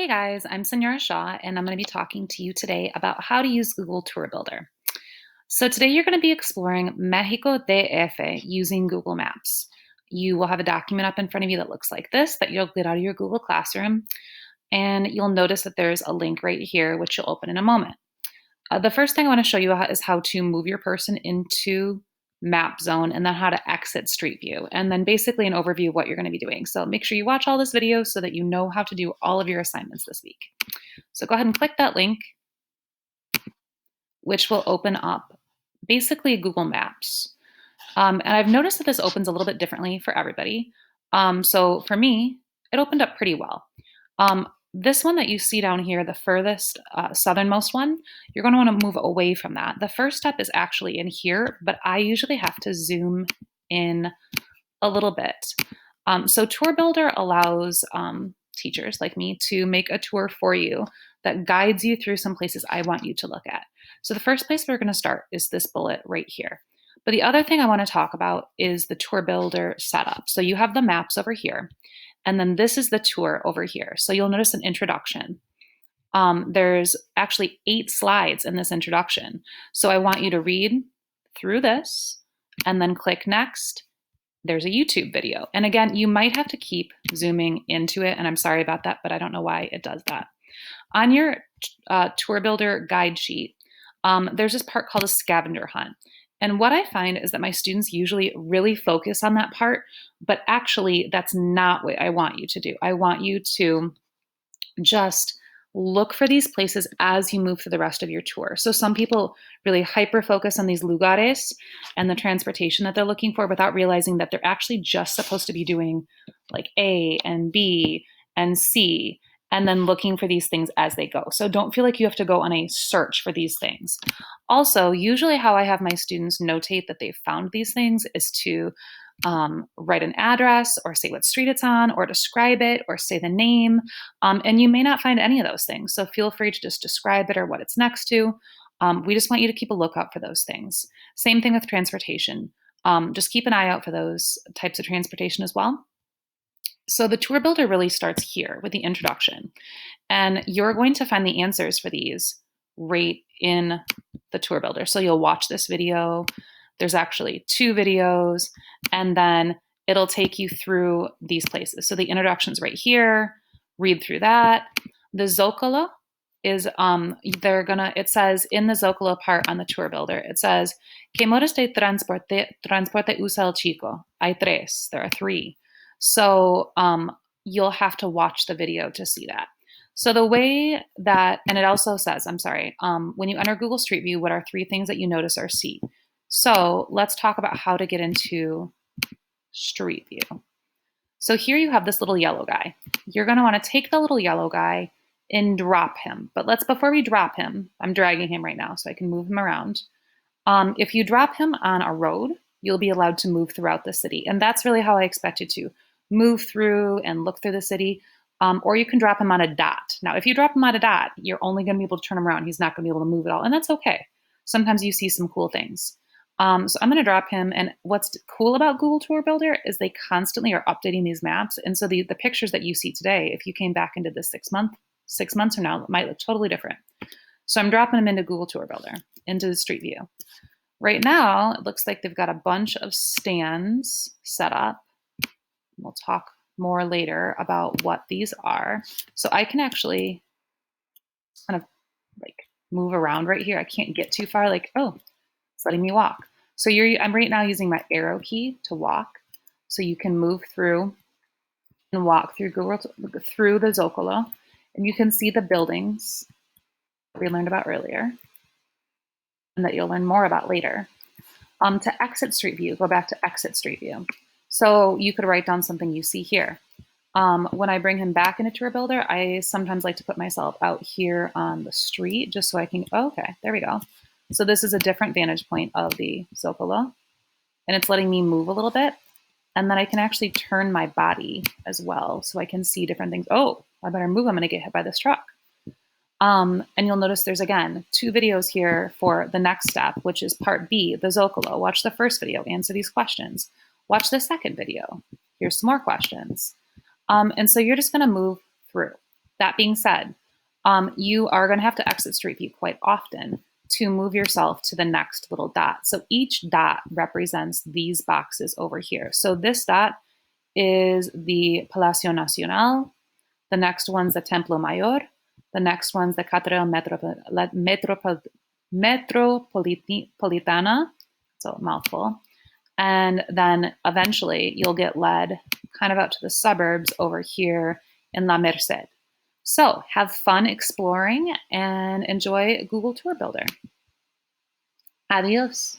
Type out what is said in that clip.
Hey guys, I'm Senora Shaw, and I'm going to be talking to you today about how to use Google Tour Builder. So, today you're going to be exploring Mexico DF using Google Maps. You will have a document up in front of you that looks like this that you'll get out of your Google Classroom, and you'll notice that there's a link right here, which you'll open in a moment. The first thing I want to show you is how to move your person into map zone and then how to exit Street View, and then basically an overview of what you're going to be doing. So make sure you watch all this video so that you know how to do all of your assignments this week. So go ahead and click that link, which will open up basically Google Maps. And I've noticed that this opens a little bit differently for everybody. So for me, it opened up pretty well. This one that you see down here, the furthest southernmost one, you're going to want to move away from that. The first step is actually in here, but I usually have to zoom in a little bit. So Tour Builder allows teachers like me to make a tour for you that guides you through some places I want you to look at. So the first place we're going to start is this bullet right here. But the other thing I want to talk about is the Tour Builder setup. So you have the maps over here, and then this is the tour over here. So you'll notice an introduction. There's actually 8 slides in this introduction. So I want you to read through this and then click next. There's a YouTube video. And again, you might have to keep zooming into it, and I'm sorry about that, but I don't know why it does that. On your Tour Builder guide sheet, there's this part called a scavenger hunt. And what I find is that my students usually really focus on that part, but actually that's not what I want you to do. I want you to just look for these places as you move through the rest of your tour. So some people really hyper focus on these lugares and the transportation that they're looking for without realizing that they're actually just supposed to be doing like A and B and C and then looking for these things as they go. So don't feel like you have to go on a search for these things. Also, usually how I have my students notate that they've found these things is to write an address or say what street it's on or describe it or say the name. And you may not find any of those things. So feel free to just describe it or what it's next to. We just want you to keep a lookout for those things. Same thing with transportation. Just keep an eye out for those types of transportation as well. So the Tour Builder really starts here with the introduction. And you're going to find the answers for these right in the Tour Builder. So you'll watch this video. There's actually 2 videos, and then it'll take you through these places. So the introduction's right here. Read through that. The Zocalo is it says in the Zocalo part on the Tour Builder, it says, ¿Qué modos de transporte usa el chico? Hay 3. There are 3. So you'll have to watch the video to see that. So the way that, and it also says, when you enter Google Street View, what are 3 things that you notice or see? So let's talk about how to get into Street View. So here you have this little yellow guy. You're going to want to take the little yellow guy and drop him. But before we drop him, I'm dragging him right now so I can move him around. If you drop him on a road, you'll be allowed to move throughout the city. And that's really how I expect you to move through and look through the city. Or you can drop him on a dot. Now, if you drop him on a dot, you're only going to be able to turn him around. He's not going to be able to move at all. And that's okay. Sometimes you see some cool things. So I'm going to drop him. And what's cool about Google Tour Builder is they constantly are updating these maps. And so the pictures that you see today, if you came back into this 6 months from now, it might look totally different. So I'm dropping them into Google Tour Builder, into the Street View. Right now, it looks like they've got a bunch of stands set up. We'll talk more later about what these are. So I can actually kind of like move around right here. I can't get too far. It's letting me walk. So I'm right now using my arrow key to walk. So you can move through and walk through through the Zocalo, and you can see the buildings that we learned about earlier and that you'll learn more about later. To exit Street View, go back to exit Street View. So you could write down something you see here. When I bring him back into Tour Builder, I sometimes like to put myself out here on the street just so I can, okay, there we go. So this is a different vantage point of the Zocalo, and it's letting me move a little bit. And then I can actually turn my body as well so I can see different things. Oh, I better move. I'm going to get hit by this truck. And you'll notice there's, again, 2 videos here for the next step, which is part B, the Zocalo. Watch the first video, answer these questions. Watch the second video. Here's some more questions. And so you're just going to move through. That being said, you are going to have to exit Street View quite often to move yourself to the next little dot. So each dot represents these boxes over here. So this dot is the Palacio Nacional. The next one's the Templo Mayor. The next one's the Catedral Metropolitana. It's a mouthful. And then eventually you'll get led kind of out to the suburbs over here in La Merced. So have fun exploring and enjoy Google Tour Builder. Adios.